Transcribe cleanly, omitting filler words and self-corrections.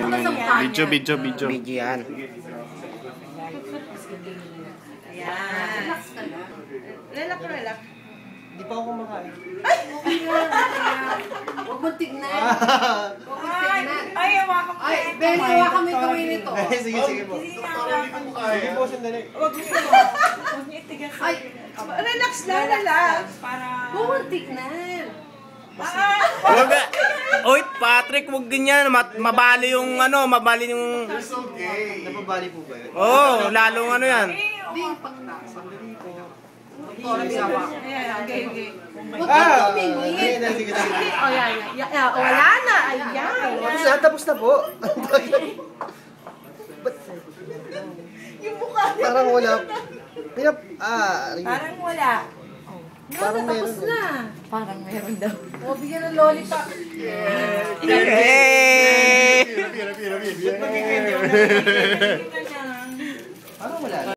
Video. Video yan. Ayan. Relax ka lang. Relax. Di pa ako kumakain. Ay! Huwag mong tignan. Huwag mong tignan. Ay, hawakan mo. Ay, Benny, hawakan mo yung gawin nito. Sige po. Sige po, sandali. Huwag niyo itigas. Ay, relax lang. Huwag mong tignan. Wag. Oy, Patrick, wag ganyan. Mabali yung mabali yung... It's okay. Napabali po ba yun? Oo, lalong ano yan. Hindi yung pagtaas. Sandali po. Okay. Huwag kang tumingin. Sige. Oh, yan. Wala na. Ayan. Tapos na po. Yung mukha niya. Parang wala. Parang wala. Parang meron. Tapos na. Parang meron daw. O, bigyan ng lollipop. Hey! Pira.